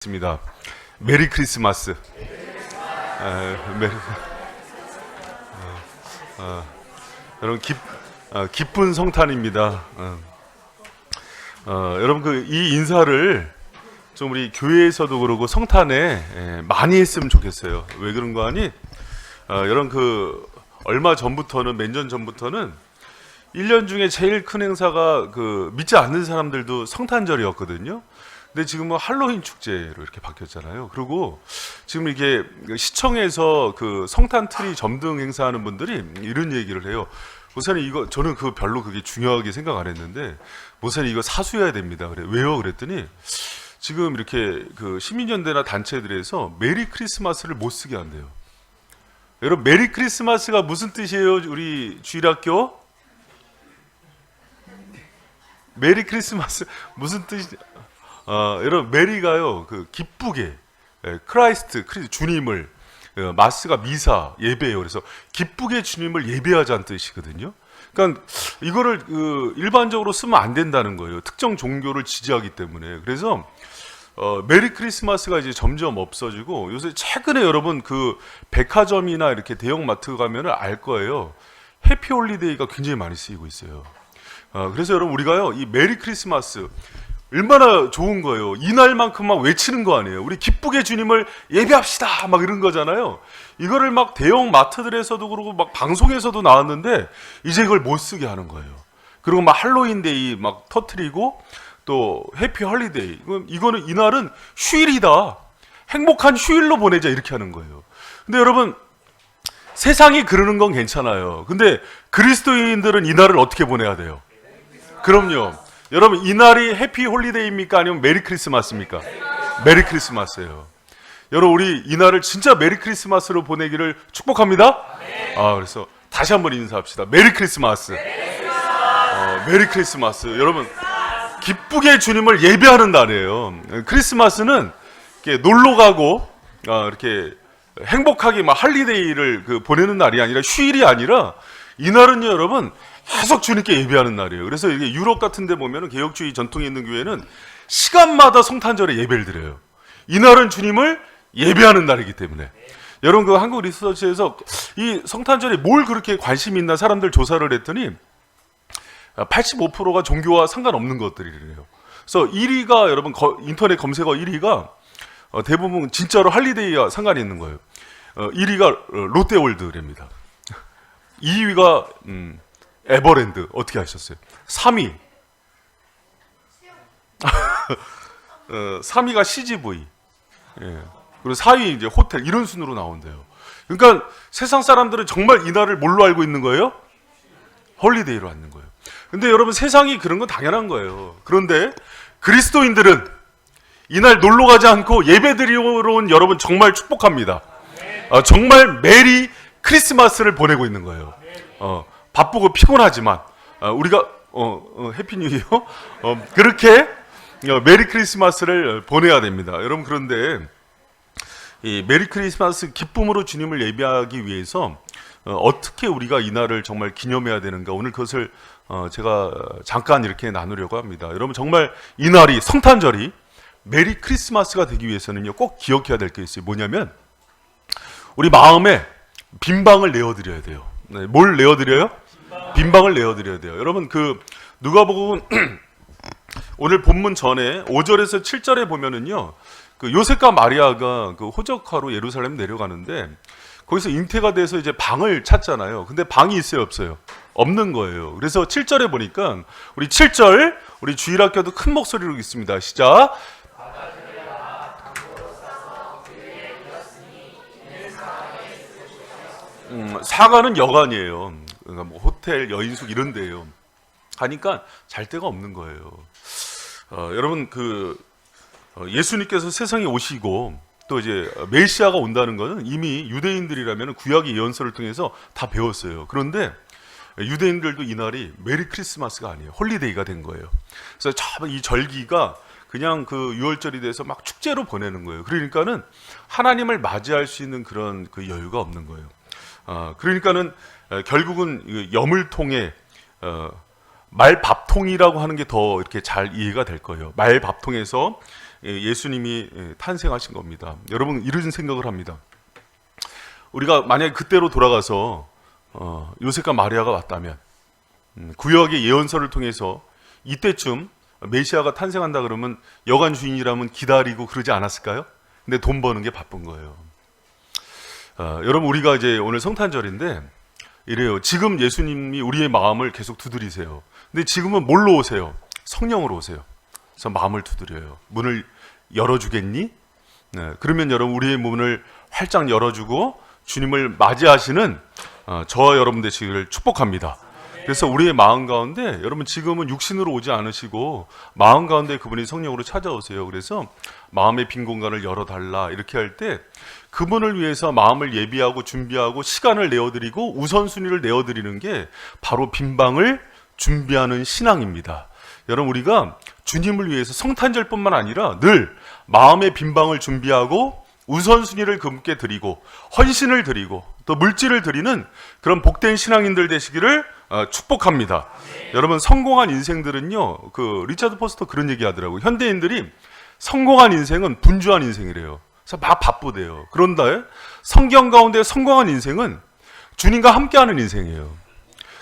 있습니다. 메리 크리스마스. 메리, 여러분 기쁜 성탄입니다. 여러분 이 인사를 좀 우리 교회에서도 그러고 성탄에 많이 했으면 좋겠어요. 왜 그런 거 아니? 여러분 얼마 전부터는 몇 년 전부터는 1년 중에 제일 큰 행사가 믿지 않는 사람들도 성탄절이었거든요. 근데 지금은 할로윈 축제로 이렇게 바뀌었잖아요. 그리고 지금 이게 시청에서 성탄 트리 점등 행사하는 분들이 이런 얘기를 해요. 목사님 이거 저는 별로 그게 중요하게 생각 안 했는데 목사님 이거 사수해야 됩니다. 그래 왜요? 그랬더니 지금 이렇게 시민연대나 단체들에서 메리 크리스마스를 못 쓰게 한대요. 여러분 메리 크리스마스가 무슨 뜻이에요? 우리 주일학교 메리 크리스마스 무슨 뜻이? 여러분 메리가요 기쁘게 크라이스트 주님을 마스가 미사 예배예요. 그래서 기쁘게 주님을 예배하자는 뜻이거든요. 그러니까 이거를 일반적으로 쓰면 안 된다는 거예요. 특정 종교를 지지하기 때문에. 그래서 메리 크리스마스가 이제 점점 없어지고 요새 최근에 여러분 백화점이나 이렇게 대형 마트 가면은 알 거예요. 해피 홀리데이가 굉장히 많이 쓰이고 있어요. 그래서 여러분 우리가요 이 메리 크리스마스 얼마나 좋은 거예요. 이날만큼 막 외치는 거 아니에요. 우리 기쁘게 주님을 예배합시다 막 이런 거잖아요. 이거를 막 대형 마트들에서도 그러고 막 방송에서도 나왔는데 이제 이걸 못 쓰게 하는 거예요. 그리고 막 할로윈데이 막 터트리고 또 해피 홀리데이 이거는 이날은 휴일이다. 행복한 휴일로 보내자 이렇게 하는 거예요. 근데 여러분 세상이 그러는 건 괜찮아요. 근데 그리스도인들은 이날을 어떻게 보내야 돼요? 그럼요. 여러분 이날이 해피 홀리데이입니까? 아니면 메리 크리스마스입니까? 메리 크리스마스예요. 여러분 우리 이날을 진짜 메리 크리스마스로 보내기를 축복합니다. 그래서 다시 한번 인사합시다. 메리 크리스마스. 메리 크리스마스. 여러분 기쁘게 주님을 예배하는 날이에요. 크리스마스는 이렇게 놀러 가고 이렇게 행복하게 막 할리데이를 보내는 날이 아니라 휴일이 아니라 이날은요 여러분 계속 주님께 예배하는 날이에요. 그래서 이게 유럽 같은 데 보면은 개혁주의 전통이 있는 교회는 시간마다 성탄절에 예배를 드려요. 이날은 주님을 예배하는 날이기 때문에. 여러분 한국 리서치에서 이 성탄절에 뭘 그렇게 관심이 있나 사람들 조사를 했더니 85%가 종교와 상관없는 것들이래요. 그래서 1위가 여러분 인터넷 검색어 1위가 대부분 진짜로 할리데이와 상관이 있는 거예요. 1위가 롯데월드랍니다. 2위가 에버랜드. 어떻게 하셨어요? 3위 3위가 CGV. 그리고 4위 이제 호텔 이런 순으로 나온대요. 그러니까 세상 사람들은 정말 이날을 뭘로 알고 있는 거예요? 홀리데이로 하는 거예요. 근데 여러분 세상이 그런 건 당연한 거예요. 그런데 그리스도인들은 이날 놀러 가지 않고 예배 드리러 온 여러분 정말 축복합니다. 정말 메리 크리스마스를 보내고 있는 거예요. 바쁘고 피곤하지만 우리가 해피 뉴 이어 그렇게 메리 크리스마스를 보내야 됩니다. 여러분 그런데 이 메리 크리스마스 기쁨으로 주님을 예배하기 위해서 어떻게 우리가 이 날을 정말 기념해야 되는가 오늘 그것을 제가 잠깐 이렇게 나누려고 합니다. 여러분 정말 이 날이 성탄절이 메리 크리스마스가 되기 위해서는요 꼭 기억해야 될 게 있어요. 뭐냐면 우리 마음에 빈방을 내어드려야 돼요. 네, 뭘 내어드려요? 빈방을 내어드려야 돼요. 여러분 누가복음 오늘 본문 전에 5절에서 7절에 보면은요 요셉과 마리아가 호적하러 예루살렘 내려가는데 거기서 잉태가 돼서 이제 방을 찾잖아요. 근데 방이 있어요, 없어요? 없는 거예요. 그래서 7절에 보니까 우리 7절 우리 주일학교도 큰 목소리로 읽습니다. 시작. 사가는 여관이에요. 그러니까 뭐 호텔, 여인숙 이런 데예요. 가니까 잘 데가 없는 거예요. 여러분 예수님께서 세상에 오시고 또 이제 메시아가 온다는 것은 이미 유대인들이라면 구약의 예언서를 통해서 다 배웠어요. 그런데 유대인들도 이날이 메리 크리스마스가 아니에요. 홀리데이가 된 거예요. 그래서 이 절기가 그냥 유월절이 돼서 막 축제로 보내는 거예요. 그러니까는 하나님을 맞이할 수 있는 그런 여유가 없는 거예요. 그러니까는 결국은 여물통에 말밥통이라고 하는 게 더 이렇게 잘 이해가 될 거예요. 말밥통에서 예수님이 탄생하신 겁니다. 여러분 이런 생각을 합니다. 우리가 만약에 그때로 돌아가서 요셉과 마리아가 왔다면 구약의 예언서를 통해서 이때쯤 메시아가 탄생한다 그러면 여관 주인이라면 기다리고 그러지 않았을까요? 근데 돈 버는 게 바쁜 거예요. 여러분 우리가 이제 오늘 성탄절인데 이래요. 지금 예수님이 우리의 마음을 계속 두드리세요. 근데 지금은 뭘로 오세요? 성령으로 오세요. 그래서 마음을 두드려요. 문을 열어주겠니? 네, 그러면 여러분 우리의 문을 활짝 열어주고 주님을 맞이하시는 저와 여러분 되시기를 축복합니다. 그래서 우리의 마음 가운데 여러분 지금은 육신으로 오지 않으시고 마음 가운데 그분이 성령으로 찾아오세요. 그래서 마음의 빈 공간을 열어달라 이렇게 할 때 그분을 위해서 마음을 예비하고 준비하고 시간을 내어드리고 우선순위를 내어드리는 게 바로 빈방을 준비하는 신앙입니다. 여러분 우리가 주님을 위해서 성탄절뿐만 아니라 늘 마음의 빈방을 준비하고 우선순위를 그분께 드리고 헌신을 드리고 또 물질을 드리는 그런 복된 신앙인들 되시기를 축복합니다. 여러분 성공한 인생들은요, 그 리차드 포스터 그런 얘기 하더라고요. 현대인들이 성공한 인생은 분주한 인생이래요. 그래서 막 바쁘대요. 그런데 성경 가운데 성공한 인생은 주님과 함께하는 인생이에요.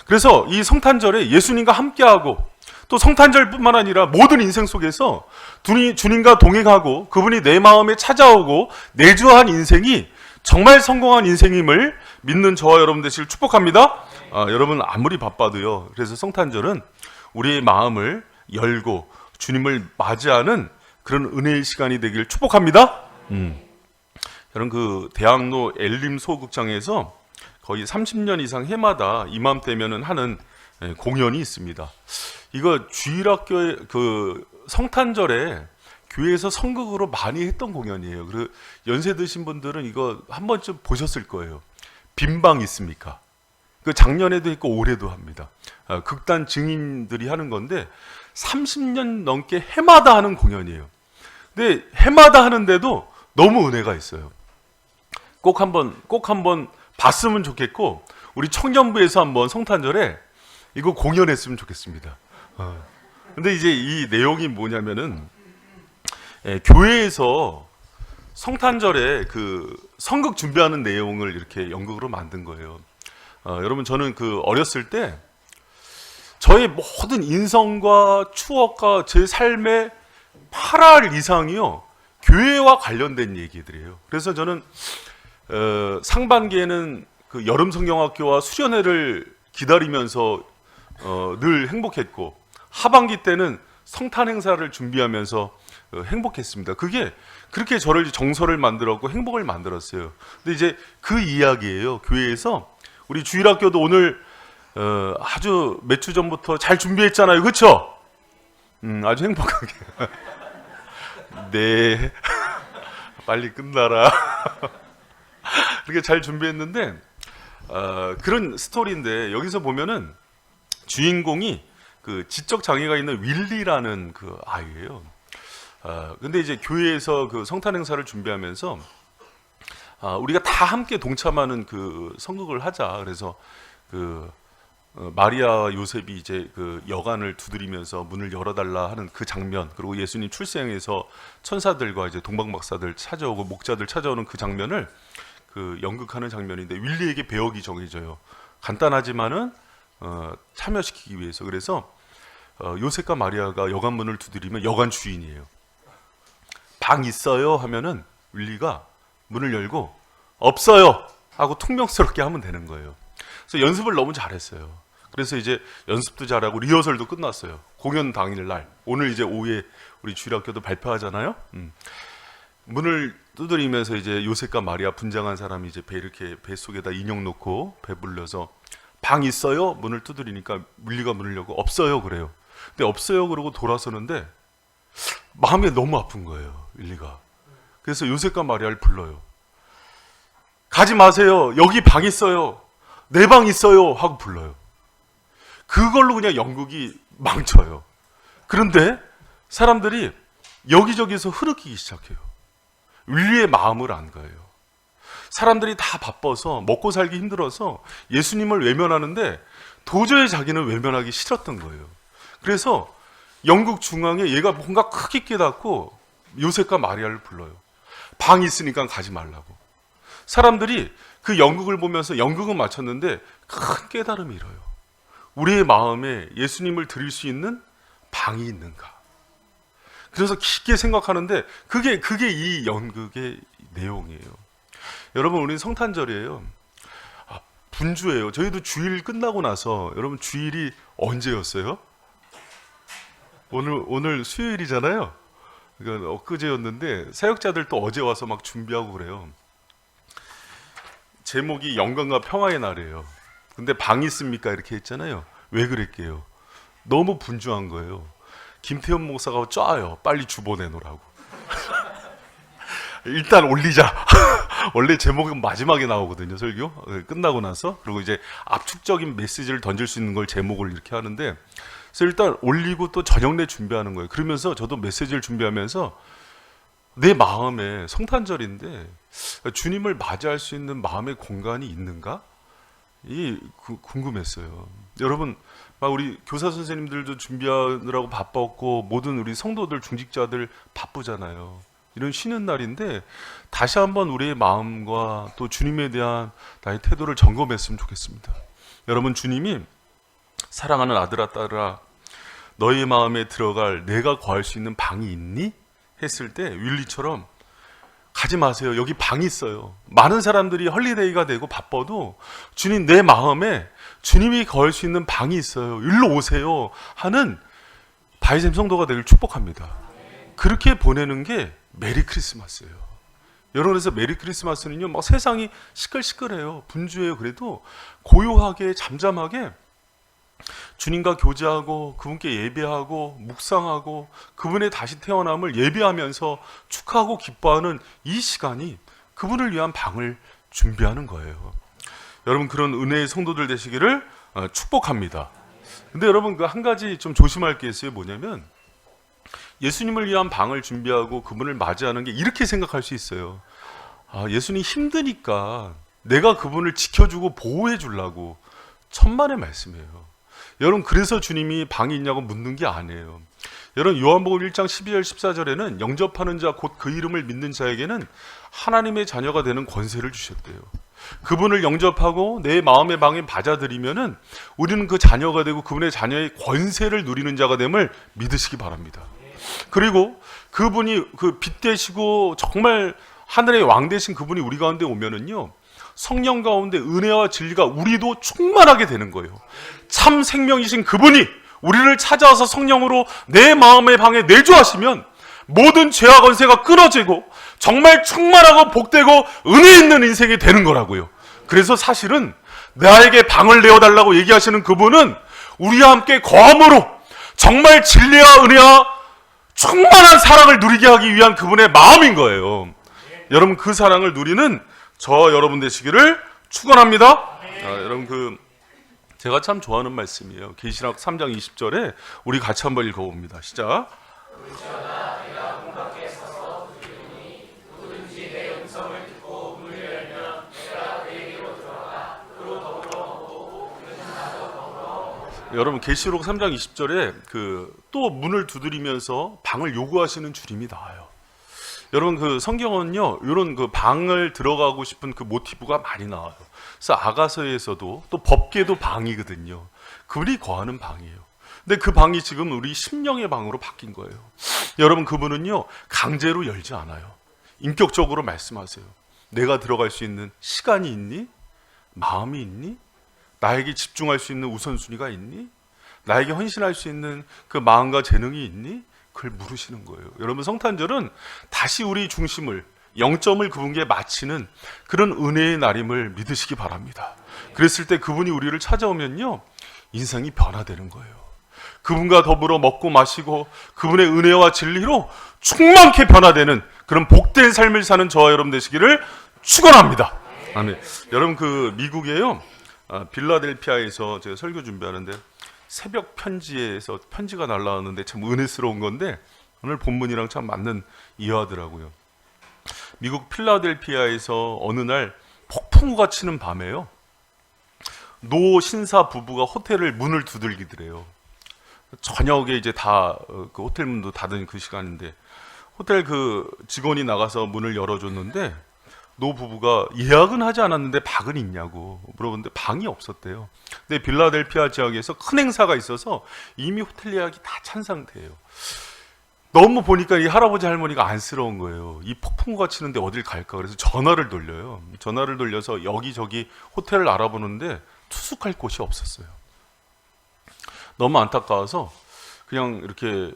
그래서 이 성탄절에 예수님과 함께하고 또 성탄절뿐만 아니라 모든 인생 속에서 주님과 동행하고 그분이 내 마음에 찾아오고 내주한 인생이 정말 성공한 인생임을 믿는 저와 여러분 되시길 축복합니다. 여러분 아무리 바빠도요. 그래서 성탄절은 우리의 마음을 열고 주님을 맞이하는 그런 은혜의 시간이 되길 축복합니다. 여러분 그 대학로 엘림 소극장에서 거의 30년 이상 해마다 이맘때면은 하는 공연이 있습니다. 이거 주일학교의 그 성탄절에 교회에서 성극으로 많이 했던 공연이에요. 그리고 연세 드신 분들은 이거 한 번쯤 보셨을 거예요. 빈방 있습니까? 그 작년에도 했고 올해도 합니다. 극단 증인들이 하는 건데 30년 넘게 해마다 하는 공연이에요. 근데 해마다 하는데도 너무 은혜가 있어요. 꼭 한번 봤으면 좋겠고 우리 청년부에서 한번 성탄절에 이거 공연했으면 좋겠습니다. 근데 이제 이 내용이 뭐냐면은 교회에서 성탄절에 그 성극 준비하는 내용을 이렇게 연극으로 만든 거예요. 여러분 저는 그 어렸을 때 저의 모든 인성과 추억과 제 삶의 8할 이상이요 교회와 관련된 얘기들이에요. 그래서 저는 상반기에는 그 여름 성경학교와 수련회를 기다리면서 늘 행복했고 하반기 때는 성탄 행사를 준비하면서 행복했습니다. 그게 그렇게 저를 정서를 만들었고 행복을 만들었어요. 근데 이제 그 이야기예요. 교회에서 우리 주일학교도 오늘 아주 몇 주 전부터 잘 준비했잖아요. 그렇죠? 아주 행복하게. 네. 빨리 끝나라. 그렇게 잘 준비했는데 그런 스토리인데 여기서 보면은 주인공이 그 지적 장애가 있는 윌리라는 그 아이예요. 근데 이제 교회에서 그 성탄 행사를 준비하면서 우리가 다 함께 동참하는 그 성극을 하자. 그래서 그 마리아와 요셉이 이제 그 여관을 두드리면서 문을 열어달라 하는 그 장면, 그리고 예수님 출생에서 천사들과 이제 동방박사들 찾아오고 목자들 찾아오는 그 장면을 그 연극하는 장면인데 윌리에게 배역이 정해져요. 간단하지만은 참여시키기 위해서. 그래서 요셉과 마리아가 여관 문을 두드리면 여관 주인이에요. 방 있어요 하면은 윌리가 문을 열고 없어요 하고 퉁명스럽게 하면 되는 거예요. 그래서 연습을 너무 잘했어요. 그래서 이제 연습도 잘하고 리허설도 끝났어요. 공연 당일날 오늘 이제 오후에 우리 주일학교도 발표하잖아요. 문을 두드리면서 이제 요셉과 마리아 분장한 사람이 이제 이렇게 뱃속에다 인형 놓고 배불려서 방 있어요? 문을 두드리니까 윌리가 문을 열고 없어요 그래요. 근데 없어요 그러고 돌아서는데 마음이 너무 아픈 거예요 윌리가. 그래서 요셉과 마리아를 불러요. 가지 마세요. 여기 방 있어요. 내 방 있어요 하고 불러요. 그걸로 그냥 연극이 망쳐요. 그런데 사람들이 여기저기서 흐르키기 시작해요. 윌리의 마음을 안 거예요. 사람들이 다 바빠서 먹고 살기 힘들어서 예수님을 외면하는데 도저히 자기는 외면하기 싫었던 거예요. 그래서 연극 중앙에 얘가 뭔가 크게 깨닫고 요셉과 마리아를 불러요. 방이 있으니까 가지 말라고. 사람들이 그 연극을 보면서 연극은 마쳤는데 큰 깨달음이 일어요. 우리의 마음에 예수님을 드릴 수 있는 방이 있는가? 그래서 깊게 생각하는데 그게 이 연극의 내용이에요. 여러분, 우리는 성탄절이에요. 분주예요. 저희도 주일 끝나고 나서, 여러분 주일이 언제였어요? 오늘 수요일이잖아요. 이건 엊그제였는데 사역자들 또 어제 와서 막 준비하고 그래요. 제목이 영광과 평화의 날이에요. 근데 방 있습니까? 이렇게 했잖아요. 왜 그랬게요? 너무 분주한 거예요. 김태현 목사가 쫙요. 빨리 주보 내놓으라고. 일단 올리자. 원래 제목은 마지막에 나오거든요, 설교. 끝나고 나서. 그리고 이제 압축적인 메시지를 던질 수 있는 걸 제목을 이렇게 하는데, 그래서 일단 올리고 또 저녁 내 준비하는 거예요. 그러면서 저도 메시지를 준비하면서 내 마음에 성탄절인데 주님을 맞이할 수 있는 마음의 공간이 있는가? 이 궁금했어요. 여러분, 막 우리 교사 선생님들도 준비하느라고 바빴고 모든 우리 성도들, 중직자들 바쁘잖아요. 이런 쉬는 날인데 다시 한번 우리의 마음과 또 주님에 대한 나의 태도를 점검했으면 좋겠습니다. 여러분, 주님이 사랑하는 아들아 딸아, 너의 마음에 들어갈 내가 거할 수 있는 방이 있니? 했을 때 윌리처럼 가지 마세요. 여기 방이 있어요. 많은 사람들이 헐리데이가 되고 바빠도 주님, 내 마음에 주님이 거할 수 있는 방이 있어요. 일로 오세요 하는 바이샘 성도가 되길 축복합니다. 그렇게 보내는 게 메리 크리스마스예요. 여러분, 그래서 메리 크리스마스는요, 막 세상이 시끌시끌해요. 분주해요. 그래도 고요하게 잠잠하게 주님과 교제하고 그분께 예배하고 묵상하고 그분의 다시 태어남을 예배하면서 축하하고 기뻐하는 이 시간이 그분을 위한 방을 준비하는 거예요. 여러분, 그런 은혜의 성도들 되시기를 축복합니다. 근데 여러분, 그 한 가지 좀 조심할 게 있어요. 뭐냐면 예수님을 위한 방을 준비하고 그분을 맞이하는 게 이렇게 생각할 수 있어요. 예수님 힘드니까 내가 그분을 지켜주고 보호해 주려고. 천만의 말씀이에요. 여러분, 그래서 주님이 방이 있냐고 묻는 게 아니에요. 여러분, 요한복음 1장 12절 14절에는 영접하는 자 곧 그 이름을 믿는 자에게는 하나님의 자녀가 되는 권세를 주셨대요. 그분을 영접하고 내 마음의 방에 받아들이면은 우리는 그 자녀가 되고 그분의 자녀의 권세를 누리는 자가 됨을 믿으시기 바랍니다. 그리고 그분이 그 빛 되시고 정말 하늘의 왕 되신 그분이 우리 가운데 오면은요, 성령 가운데 은혜와 진리가 우리도 충만하게 되는 거예요. 참 생명이신 그분이 우리를 찾아와서 성령으로 내 마음의 방에 내주하시면 모든 죄와 권세가 끊어지고 정말 충만하고 복되고 은혜 있는 인생이 되는 거라고요. 그래서 사실은 나에게 방을 내어달라고 얘기하시는 그분은 우리와 함께 거함으로 정말 진리와 은혜와 충만한 사랑을 누리게 하기 위한 그분의 마음인 거예요. 여러분, 그 사랑을 누리는 저 여러분 되시기를 축원합니다. 여러분, 제가 참 좋아하는 말씀이에요. 계시록 3장 20절에 우리 같이 한번 읽어봅니다. 시작. 여러분, 계시록 3장 20절에 또 문을 두드리면서 방을 요구하시는 주님이 나와요. 여러분, 그 성경은요, 이런 그 방을 들어가고 싶은 그 모티브가 많이 나와요. 그래서 아가서에서도 또 법궤도 방이거든요. 그분이 거하는 방이에요. 근데 그 방이 지금 우리 심령의 방으로 바뀐 거예요. 여러분, 그분은요, 강제로 열지 않아요. 인격적으로 말씀하세요. 내가 들어갈 수 있는 시간이 있니? 마음이 있니? 나에게 집중할 수 있는 우선순위가 있니? 나에게 헌신할 수 있는 그 마음과 재능이 있니? 그걸 물으시는 거예요. 여러분, 성탄절은 다시 우리 중심을, 영점을 그분께 맞추는 그런 은혜의 날임을 믿으시기 바랍니다. 그랬을 때 그분이 우리를 찾아오면요, 인생이 변화되는 거예요. 그분과 더불어 먹고 마시고 그분의 은혜와 진리로 충만케 변화되는 그런 복된 삶을 사는 저와 여러분 되시기를 축원합니다. 아멘. 여러분, 미국에요, 빌라델피아에서 제가 설교 준비하는데 새벽 편지에서 편지가 날라왔는데 참 은혜스러운 건데 오늘 본문이랑 참 맞는 이해하더라고요. 미국 필라델피아에서 어느 날 폭풍우가 치는 밤에요, 노 신사 부부가 호텔을 문을 두들기더래요. 저녁에 이제 다 그 호텔 문도 닫은 그 시간인데 호텔 그 직원이 나가서 문을 열어줬는데 노 부부가 예약은 하지 않았는데 방은 있냐고 물어봤는데 방이 없었대요. 근데 빌라델피아 지역에서 큰 행사가 있어서 이미 호텔 예약이 다 찬 상태예요. 너무 보니까 이 할아버지 할머니가 안쓰러운 거예요. 이 폭풍우가 치는데 어딜 갈까? 그래서 전화를 돌려요. 전화를 돌려서 여기저기 호텔을 알아보는데 투숙할 곳이 없었어요. 너무 안타까워서 그냥 이렇게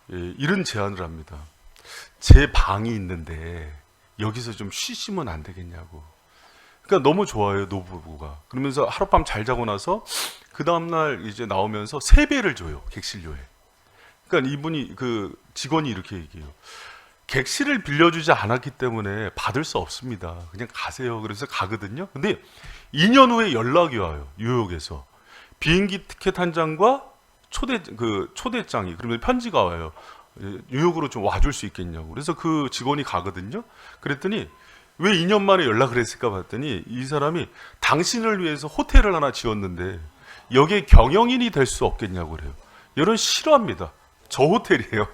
이런 제안을 합니다. 제 방이 있는데 여기서 좀 쉬시면 안 되겠냐고. 그러니까 너무 좋아요, 노부부가. 그러면서 하룻밤 잘 자고 나서 그 다음날 이제 나오면서 세배를 줘요, 객실료에. 그러니까 이분이 그 직원이 이렇게 얘기해요. 객실을 빌려주지 않았기 때문에 받을 수 없습니다. 그냥 가세요. 그래서 가거든요. 근데 2년 후에 연락이 와요, 뉴욕에서. 비행기 티켓 한 장과 초대장이, 그러면 편지가 와요. 뉴욕으로 좀 와줄 수 있겠냐고. 그래서 그 직원이 가거든요. 그랬더니 왜 2년 만에 연락을 했을까 봤더니 이 사람이 당신을 위해서 호텔을 하나 지었는데 여기에 경영인이 될 수 없겠냐고 그래요. 여러분 싫어합니다. 저 호텔이에요.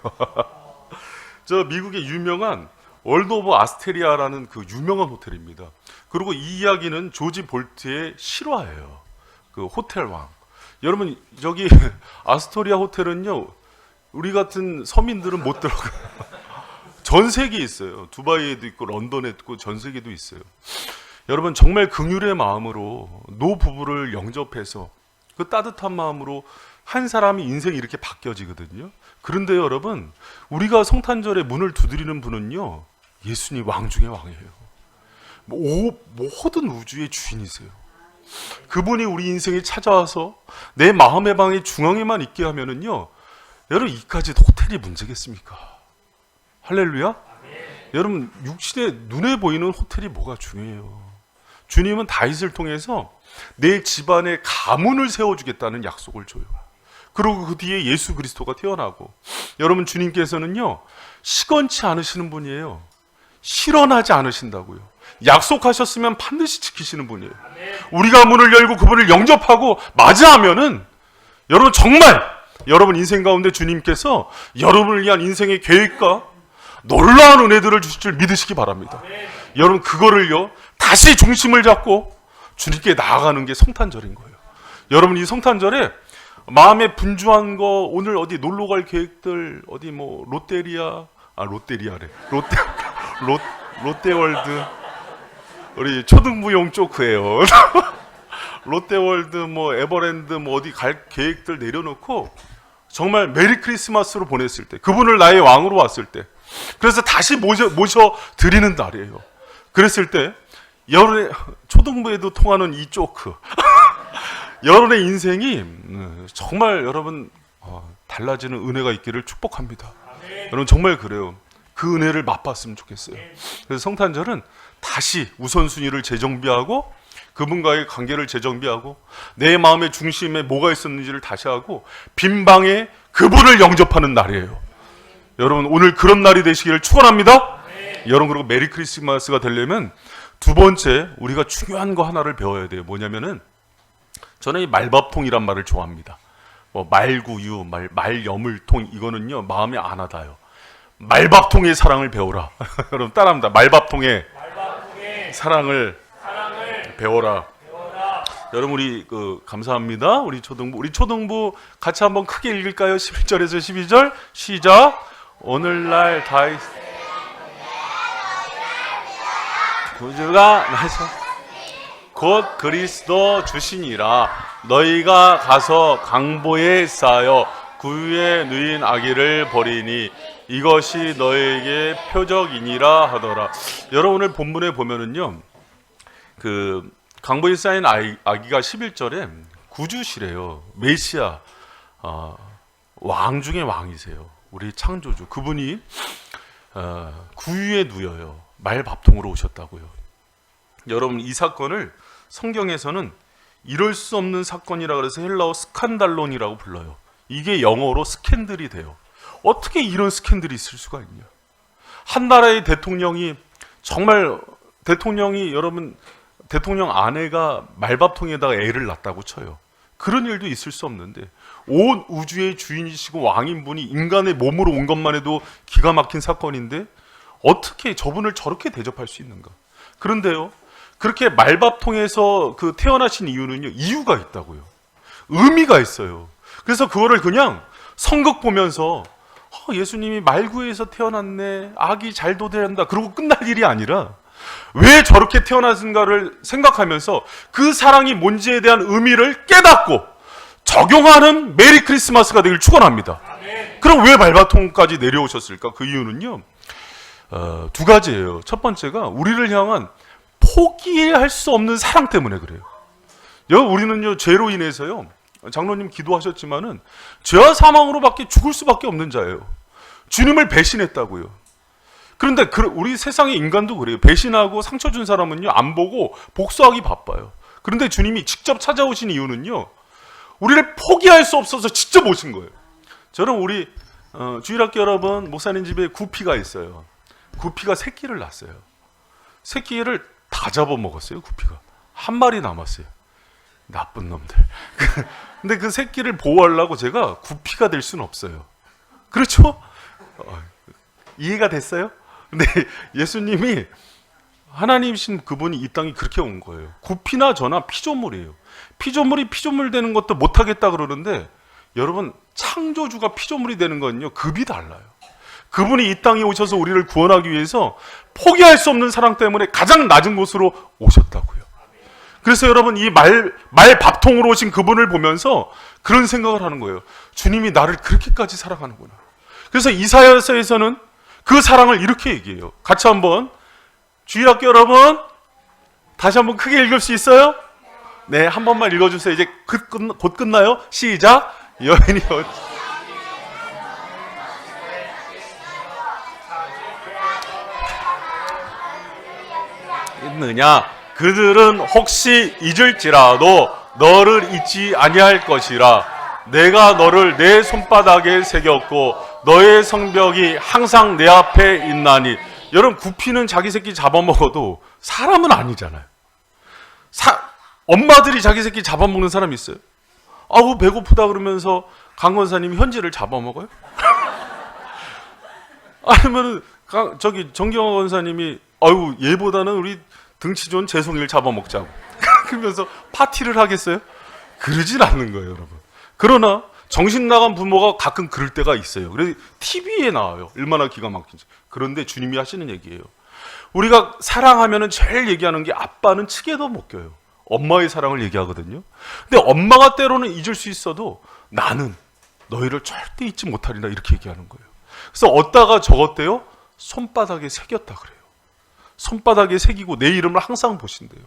저 미국의 유명한 월드 오브 아스테리아라는 그 유명한 호텔입니다. 그리고 이 이야기는 조지 볼트의 실화예요. 그 호텔 왕. 여러분 저기 아스토리아 호텔은요, 우리 같은 서민들은 못 들어가요. 전 세계에 있어요. 두바이에도 있고 런던에 있고 전 세계도 있어요. 여러분 정말 긍휼의 마음으로 노 부부를 영접해서 그 따뜻한 마음으로 한 사람이 인생이 이렇게 바뀌어지거든요. 그런데 여러분 우리가 성탄절에 문을 두드리는 분은요, 예수님 왕 중의 왕이에요. 모든 우주의 주인이세요. 그분이 우리 인생에 찾아와서 내 마음의 방의 중앙에만 있게 하면은요, 여러분 이까지 호텔이 문제겠습니까? 할렐루야. 여러분 육신의 눈에 보이는 호텔이 뭐가 중요해요. 주님은 다윗을 통해서 내 집안에 가문을 세워주겠다는 약속을 줘요. 그리고 그 뒤에 예수 그리스도가 태어나고, 여러분 주님께서는요 시건치 않으시는 분이에요. 실언하지 않으신다고요. 약속하셨으면 반드시 지키시는 분이에요. 우리가 문을 열고 그분을 영접하고 맞이하면은 여러분 정말 여러분 인생 가운데 주님께서 여러분을 위한 인생의 계획과 놀라운 은혜들을 주실 줄 믿으시기 바랍니다. 여러분 그거를요 다시 중심을 잡고 주님께 나아가는 게 성탄절인 거예요. 여러분 이 성탄절에 마음에 분주한 거, 오늘 어디 놀러 갈 계획들, 어디 뭐 롯데리아래. 롯데월드. 우리 초등부용 쪼크예요. 롯데월드 뭐 에버랜드 뭐 어디 갈 계획들 내려놓고 정말 메리 크리스마스로 보냈을 때, 그분을 나의 왕으로 왔을 때, 그래서 다시 모셔 드리는 날이에요. 그랬을 때 여러분의 초등부에도 통하는 이 쪼크 여러분의 인생이 정말 여러분 달라지는 은혜가 있기를 축복합니다. 여러분 정말 그래요. 그 은혜를 맛봤으면 좋겠어요. 그래서 성탄절은 다시 우선순위를 재정비하고 그분과의 관계를 재정비하고 내 마음의 중심에 뭐가 있었는지를 다시 하고 빈 방에 그분을 영접하는 날이에요. 여러분 오늘 그런 날이 되시기를 축원합니다. 여러분 그리고 메리 크리스마스가 되려면 두 번째 우리가 중요한 거 하나를 배워야 돼요. 뭐냐면은 저는 이 말밥통이란 말을 좋아합니다. 뭐 말구유, 말여물통 이거는요 마음에 안 와닿아요. 말밥통의 사랑을 배워라. 여러분 따라합니다. 말밥통의 사랑을 배워라. 여러분 우리 감사합니다. 우리 초등부 같이 한번 크게 읽을까요? 11절에서 12절 시작. 오늘날 다윗 구주가 나서 곧 그리스도 주시니라. 너희가 가서 강보에 쌓여 구유에 누인 아기를 버리니 이것이 너에게 표적이니라 하더라. 여러분 오늘 본문에 보면은요, 그 강보에 쌓인 아기가 11절에 구주시래요. 메시아, 왕 중의 왕이세요. 우리 창조주. 그분이 구유에 누여요. 말밥통으로 오셨다고요. 여러분 이 사건을 성경에서는 이럴 수 없는 사건이라 그래서 헬라어 스칸달론이라고 불러요. 이게 영어로 스캔들이 돼요. 어떻게 이런 스캔들이 있을 수가 있냐. 한 나라의 대통령이 정말 여러분 대통령 아내가 말밥통에다가 애를 낳았다고 쳐요. 그런 일도 있을 수 없는데 온 우주의 주인이시고 왕인 분이 인간의 몸으로 온 것만 해도 기가 막힌 사건인데 어떻게 저분을 저렇게 대접할 수 있는가? 그런데요, 그렇게 말밥통에서 그 태어나신 이유는요, 이유가 있다고요. 의미가 있어요. 그래서 그거를 그냥 성극 보면서 예수님이 말구에서 태어났네, 아기 잘 도대한다, 그러고 끝날 일이 아니라 왜 저렇게 태어났는가를 생각하면서 그 사랑이 뭔지에 대한 의미를 깨닫고 적용하는 메리 크리스마스가 되길 축원합니다. 그럼 왜 말바통까지 내려오셨을까? 그 이유는요, 두 가지예요. 첫 번째가 우리를 향한 포기할 수 없는 사랑 때문에 그래요. 우리는요, 죄로 인해서요, 장로님 기도하셨지만은 죄와 사망으로밖에 죽을 수밖에 없는 자예요. 주님을 배신했다고요. 그런데 우리 세상의 인간도 그래요. 배신하고 상처 준 사람은요, 안 보고 복수하기 바빠요. 그런데 주님이 직접 찾아오신 이유는요, 우리를 포기할 수 없어서 직접 오신 거예요. 저는 우리 주일학교 여러분, 목사님 집에 구피가 있어요. 구피가 새끼를 낳았어요. 새끼를 다 잡아먹었어요. 구피가 한 마리 남았어요. 나쁜 놈들. 근데 그 새끼를 보호하려고 제가 구피가 될 수는 없어요. 그렇죠? 이해가 됐어요? 근데 예수님이, 하나님이신 그분이 이 땅에 그렇게 온 거예요. 구피나 저나 피조물이에요. 피조물이 피조물 되는 것도 못하겠다 그러는데, 여러분, 창조주가 피조물이 되는 건요, 급이 달라요. 그분이 이 땅에 오셔서 우리를 구원하기 위해서 포기할 수 없는 사랑 때문에 가장 낮은 곳으로 오셨다고요. 그래서 여러분, 이 말밥통으로 오신 그분을 보면서 그런 생각을 하는 거예요. 주님이 나를 그렇게까지 사랑하는구나. 그래서 이사야서에서는 그 사랑을 이렇게 얘기해요. 같이 한번, 주일학교 여러분, 다시 한번 크게 읽을 수 있어요? 네, 한 번만 읽어주세요. 이제 곧 끝나요. 시작. 여인이 있느냐? 그들은 혹시 잊을지라도 너를 잊지 아니할 것이라. 내가 너를 내 손바닥에 새겼고 너의 성벽이 항상 내 앞에 있나니. 여러분, 구피는 자기 새끼 잡아먹어도 사람은 아니잖아요. 엄마들이 자기 새끼 잡아먹는 사람이 있어요. 아우 배고프다 그러면서 강권사님이 현지를 잡아먹어요? 아니면은 정경화 권사님이 아유 얘보다는 우리 등치 좋은 재송이를 잡아먹자고 그러면서 파티를 하겠어요? 그러진 않는 거예요, 여러분. 그러나 정신 나간 부모가 가끔 그럴 때가 있어요. 그래서 TV에 나와요. 얼마나 기가 막힌지. 그런데 주님이 하시는 얘기예요. 우리가 사랑하면은 제일 얘기하는 게 아빠는 치게도 못 껴요. 엄마의 사랑을 얘기하거든요. 근데 엄마가 때로는 잊을 수 있어도 나는 너희를 절대 잊지 못하리라 이렇게 얘기하는 거예요. 그래서 어디다가 적었대요? 손바닥에 새겼다 그래요. 손바닥에 새기고 내 이름을 항상 보신대요.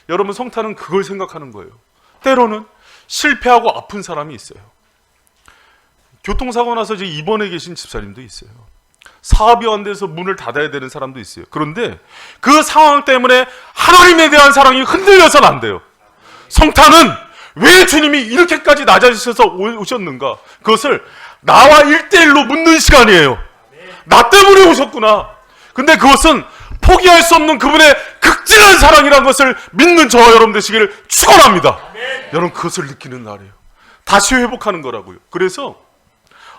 여러분, 성탄은 그걸 생각하는 거예요. 때로는 실패하고 아픈 사람이 있어요. 교통사고 나서 지금 입원해 계신 집사님도 있어요. 사업이 안 돼서 문을 닫아야 되는 사람도 있어요. 그런데 그 상황 때문에 하나님에 대한 사랑이 흔들려서는 안 돼요. 성탄은 왜 주님이 이렇게까지 낮아지셔서 오셨는가? 그것을 나와 1대1로 묻는 시간이에요. 나 때문에 오셨구나. 근데 그것은 포기할 수 없는 그분의 극진한 사랑이라는 것을 믿는 저와 여러분 되시기를 축원합니다. 여러분, 그것을 느끼는 날이에요. 다시 회복하는 거라고요. 그래서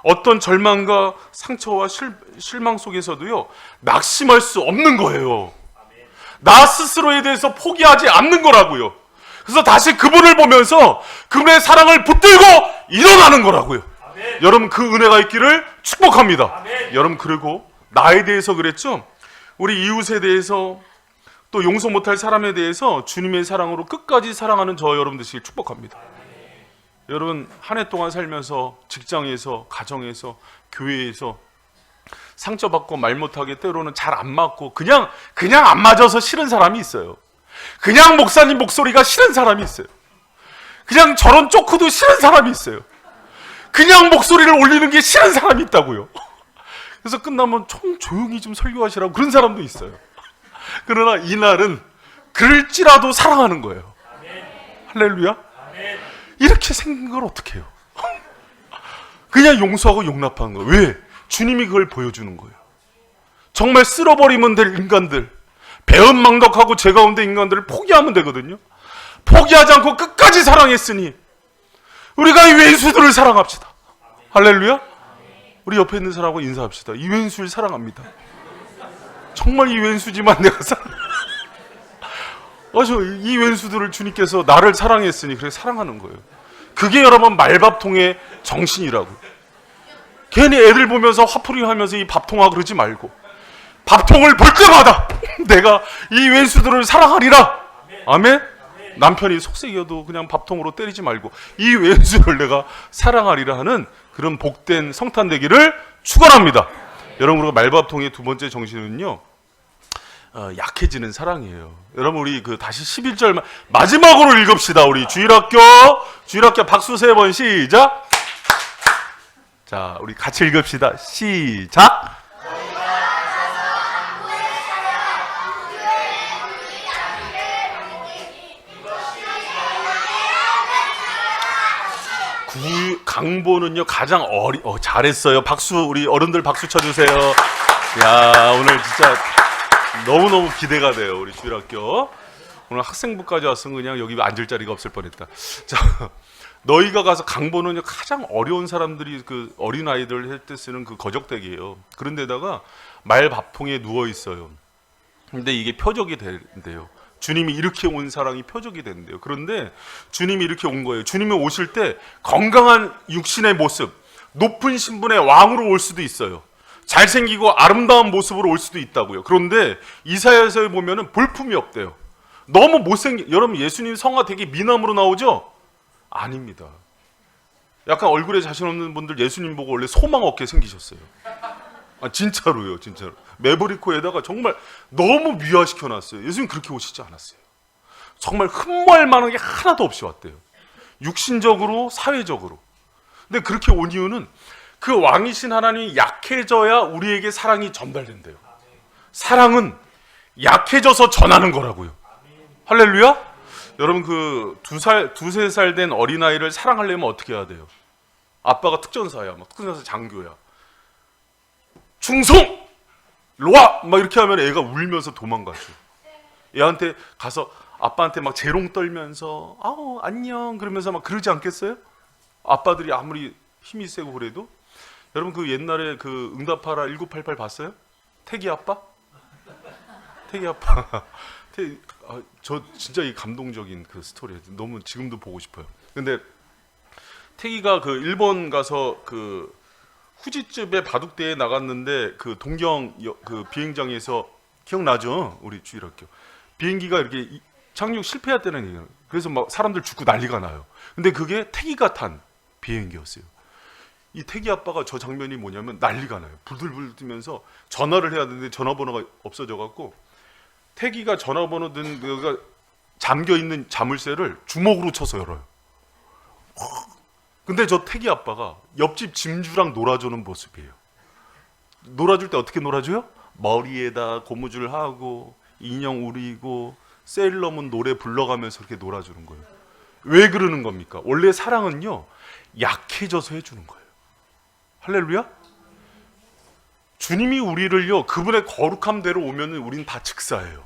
어떤 절망과 상처와 실망 속에서도요, 낙심할 수 없는 거예요. 나 스스로에 대해서 포기하지 않는 거라고요. 그래서 다시 그분을 보면서 그분의 사랑을 붙들고 일어나는 거라고요. 아멘. 여러분, 그 은혜가 있기를 축복합니다. 아멘. 여러분, 그리고 나에 대해서 그랬죠? 우리 이웃에 대해서 또 용서 못할 사람에 대해서 주님의 사랑으로 끝까지 사랑하는 저 여러분 되시길 축복합니다. 여러분, 한 해 동안 살면서 직장에서, 가정에서, 교회에서 상처받고 말 못하게 때로는 잘 안 맞고 그냥 안 맞아서 싫은 사람이 있어요. 그냥 목사님 목소리가 싫은 사람이 있어요. 그냥 저런 쪼크도 싫은 사람이 있어요. 그냥 목소리를 올리는 게 싫은 사람이 있다고요. 그래서 끝나면 좀 조용히 좀 설교하시라고 그런 사람도 있어요. 그러나 이날은 그럴지라도 사랑하는 거예요. 할렐루야. 이렇게 생긴 걸 어떻게 해요? 그냥 용서하고 용납하는 거예요. 왜? 주님이 그걸 보여주는 거예요. 정말 쓸어버리면 될 인간들, 배은망덕하고 죄 가운데 인간들을 포기하면 되거든요. 포기하지 않고 끝까지 사랑했으니 우리가 이 왼수들을 사랑합시다. 할렐루야. 우리 옆에 있는 사람하고 인사합시다. 이 왼수를 사랑합니다. 정말 이 왼수지만 내가 이 왼수들을 주님께서 나를 사랑했으니 그래 사랑하는 거예요. 그게 여러분 말밥통의 정신이라고. 괜히 애들 보면서 화풀이 하면서 이 밥통하고 그러지 말고 밥통을 볼 때마다 내가 이 왼수들을 사랑하리라. 아멘. 남편이 속색이어도 그냥 밥통으로 때리지 말고 이 왼수를 내가 사랑하리라 하는 그런 복된 성탄 되기를 축원합니다. 여러분, 우리가 말밥통의 두 번째 정신은요, 약해지는 사랑이에요. 여러분, 우리 다시 11절 마지막으로 읽읍시다. 우리 주일학교 박수 3번 시작. 자, 우리 같이 읽읍시다. 시작. 강보는요 가장 잘했어요. 박수, 우리 어른들 박수 쳐주세요. 야, 오늘 진짜 너무너무 기대가 돼요. 우리 주일학교 오늘 학생부까지 왔으면 그냥 여기 앉을 자리가 없을 뻔했다. 자, 너희가 가서 강보는요 가장 어려운 사람들이 어린 아이들 할 때 쓰는 거적대기예요. 그런데다가 말밥통에 누워 있어요. 근데 이게 표적이 된대요. 주님이 이렇게 온 사랑이 표적이 된대요. 그런데 주님이 이렇게 온 거예요. 주님이 오실 때 건강한 육신의 모습, 높은 신분의 왕으로 올 수도 있어요. 잘생기고 아름다운 모습으로 올 수도 있다고요. 그런데 이사야서에 보면은 볼품이 없대요. 너무 여러분, 예수님 성화 되게 미남으로 나오죠? 아닙니다. 약간 얼굴에 자신 없는 분들 예수님 보고 원래 소망 없게 생기셨어요. 진짜로요, 진짜로. 매부리코에다가 정말 너무 미화시켜 놨어요. 예수님 그렇게 오시지 않았어요. 정말 흠모할 만한 게 하나도 없이 왔대요. 육신적으로, 사회적으로. 근데 그렇게 온 이유는 그 왕이신 하나님이 약해져야 우리에게 사랑이 전달된대요. 사랑은 약해져서 전하는 거라고요. 할렐루야? 여러분, 두세 살 된 어린아이를 사랑하려면 어떻게 해야 돼요? 아빠가 특전사야, 특전사 장교야. 충성! 로아! 막 이렇게 하면 애가 울면서 도망가죠. 애한테 가서 아빠한테 막 재롱 떨면서 안녕 그러면서 막 그러지 않겠어요? 아빠들이 아무리 힘이 세고 그래도. 여러분, 옛날에 응답하라 1988 봤어요? 태기 아빠? 태기 아빠. 저 진짜 이 감동적인 스토리예요. 너무 지금도 보고 싶어요. 근데 태기가 일본 가서 후지집에 바둑대에 나갔는데 동경 비행장에서 기억나죠? 우리 주일학교 비행기가 이렇게 착륙 실패했다는 얘기예요. 그래서 막 사람들 죽고 난리가 나요. 근데 그게 태기가 탄 비행기였어요. 이 태기 아빠가 저 장면이 뭐냐면 난리가 나요. 불들불 뜨면서 전화를 해야 되는데 전화번호가 없어져 갖고 태기가 전화번호 든 잠겨 있는 자물쇠를 주먹으로 쳐서 열어요. 근데 저 태기 아빠가 옆집 짐주랑 놀아주는 모습이에요. 놀아줄 때 어떻게 놀아줘요? 머리에다 고무줄 하고 인형 우리고 세일러문 노래 불러가면서 그렇게 놀아주는 거예요. 왜 그러는 겁니까? 원래 사랑은요 약해져서 해주는 거예요. 할렐루야? 주님이 우리를요 그분의 거룩함대로 오면은 우린 다 즉사예요.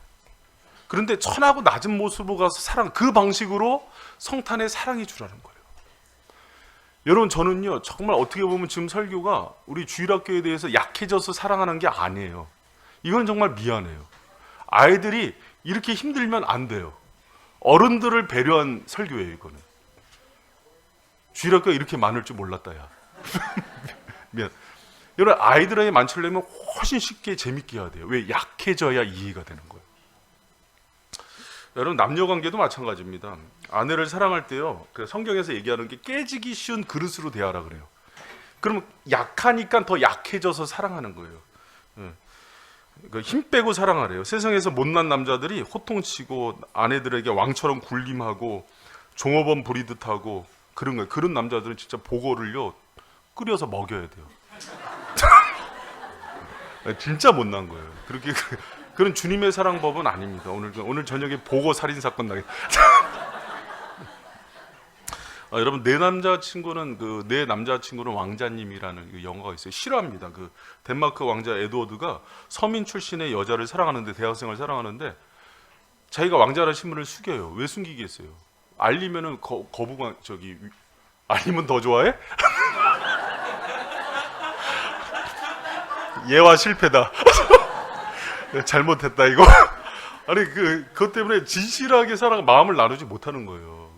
그런데 천하고 낮은 모습으로 가서 그 방식으로 성탄에 사랑해 주라는 거예요. 여러분, 저는요 정말 어떻게 보면 지금 설교가 우리 주일학교에 대해서 약해져서 사랑하는 게 아니에요. 이건 정말 미안해요. 아이들이 이렇게 힘들면 안 돼요. 어른들을 배려한 설교예요. 이거는 주일학교가 이렇게 많을 줄 몰랐다. 야 미안. 여러분, 아이들에게 만들려면 훨씬 쉽게 재밌게 해야 돼요. 왜? 약해져야 이해가 되는 거예요. 여러분, 남녀관계도 마찬가지입니다. 아내를 사랑할 때요 성경에서 얘기하는 게 깨지기 쉬운 그릇으로 대하라 그래요. 그러면 약하니까 더 약해져서 사랑하는 거예요. 힘 빼고 사랑하래요. 세상에서 못난 남자들이 호통치고 아내들에게 왕처럼 군림하고 종업원 부리듯 하고 그런 거예요. 그런 남자들은 진짜 보고를요 끓여서 먹여야 돼요. 진짜 못난 거예요. 그런 주님의 사랑 법은 아닙니다. 오늘 저녁에 보고 살인 사건 나겠다. 여러분, 내 남자친구는 왕자님이라는 영화가 있어요. 실화입니다. 덴마크 왕자 에드워드가 서민 출신의 여자를 사랑하는데, 대학생을 사랑하는데 자기가 왕자라는 신분을 숙여요. 왜 숨기겠어요? 알리면은 거부가 아니면 더 좋아해? 얘와 실패다. 잘못했다 이거. 아니 그것 때문에 진실하게 마음을 나누지 못하는 거예요.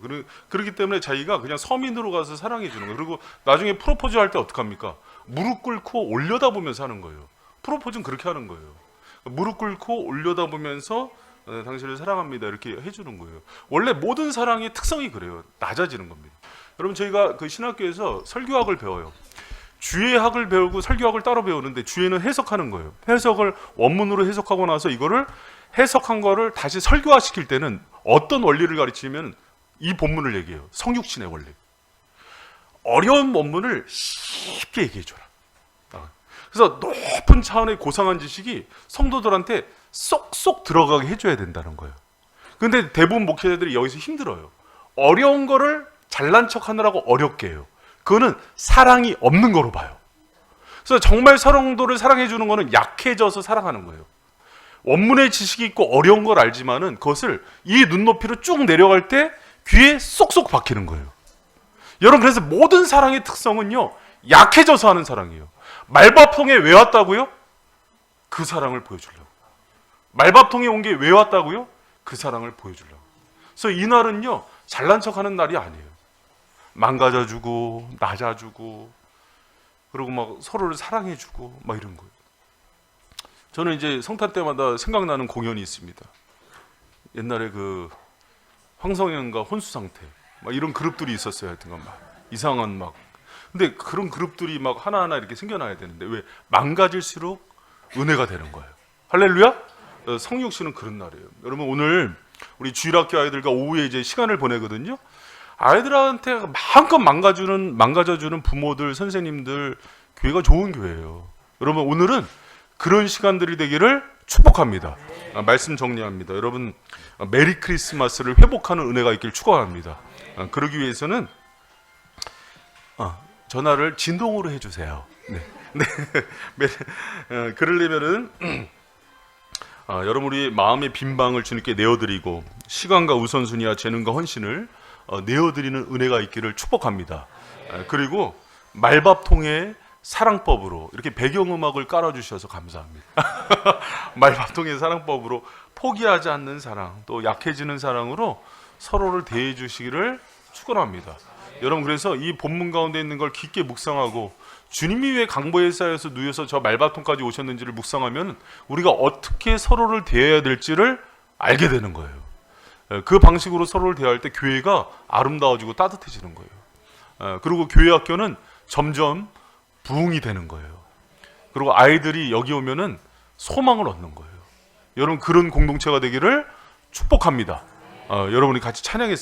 그렇기 때문에 자기가 그냥 서민으로 가서 사랑해 주는 거예요. 그리고 나중에 프로포즈 할 때 어떡합니까? 무릎 꿇고 올려다보면서 하는 거예요. 프로포즈는 그렇게 하는 거예요. 무릎 꿇고 올려다보면서 당신을 사랑합니다 이렇게 해주는 거예요. 원래 모든 사랑의 특성이 그래요. 낮아지는 겁니다. 여러분 저희가 그 신학교에서 설교학을 배워요. 주예학을 배우고 설교학을 따로 배우는데 주예는 해석하는 거예요. 해석을 원문으로 해석하고 나서 이거를 해석한 거를 다시 설교화시킬 때는 어떤 원리를 가르치면 이 본문을 얘기해요. 성육신의 원리. 어려운 원문을 쉽게 얘기해줘라. 그래서 높은 차원의 고상한 지식이 성도들한테 쏙쏙 들어가게 해줘야 된다는 거예요. 근데 대부분 목회자들이 여기서 힘들어요. 어려운 거를 잘난 척 하느라고 어렵게 해요. 그거는 사랑이 없는 거로 봐요. 그래서 정말 성도를 사랑해 주는 거는 약해져서 사랑하는 거예요. 원문의 지식이 있고 어려운 걸 알지만은 그것을 이 눈높이로 쭉 내려갈 때 귀에 쏙쏙 박히는 거예요. 여러분 그래서 모든 사랑의 특성은요 약해져서 하는 사랑이에요. 말밥통에 왜 왔다고요? 그 사랑을 보여주려고. 말밥통에 온 게 왜 왔다고요? 그 사랑을 보여주려고. 그래서 이날은요 잘난 척하는 날이 아니에요. 망가져주고 낮아주고 그리고 막 서로를 사랑해주고 막 이런 거예요. 저는 이제 성탄 때마다 생각나는 공연이 있습니다. 옛날에 그 황성현과 혼수상태 막 이런 그룹들이 있었어요. 하여튼간 막 이상한 막 근데 그런 그룹들이 막 하나하나 이렇게 생겨나야 되는데 왜 망가질수록 은혜가 되는 거예요. 할렐루야. 성육신은 그런 날이에요. 여러분 오늘 우리 주일학교 아이들과 오후에 이제 시간을 보내거든요. 아이들한테 마음껏 망가져주는 부모들, 선생님들, 교회가 좋은 교회예요. 여러분 오늘은 그런 시간들이 되기를 축복합니다. 말씀 정리합니다. 여러분 메리 크리스마스를 회복하는 은혜가 있길 축원합니다. 그러기 위해서는 전화를 진동으로 해주세요. 네. 그러려면은 여러분이 마음의 빈방을 주님께 내어드리고 시간과 우선순위와 재능과 헌신을 내어드리는 은혜가 있기를 축복합니다. 그리고 말밥통의 사랑법으로 이렇게 배경음악을 깔아주셔서 감사합니다. 말밥통의 사랑법으로 포기하지 않는 사랑, 또 약해지는 사랑으로 서로를 대해주시기를 축원합니다. 여러분 그래서 이 본문 가운데 있는 걸 깊게 묵상하고 주님이 왜 강보에 쌓여서 누워서 저 말밥통까지 오셨는지를 묵상하면 우리가 어떻게 서로를 대해야 될지를 알게 되는 거예요. 그 방식으로 서로를 대할 때 교회가 아름다워지고 따뜻해지는 거예요. 그리고 교회 학교는 점점 부흥이 되는 거예요. 그리고 아이들이 여기 오면은 소망을 얻는 거예요. 여러분 그런 공동체가 되기를 축복합니다. 여러분이 같이 찬양했습니다.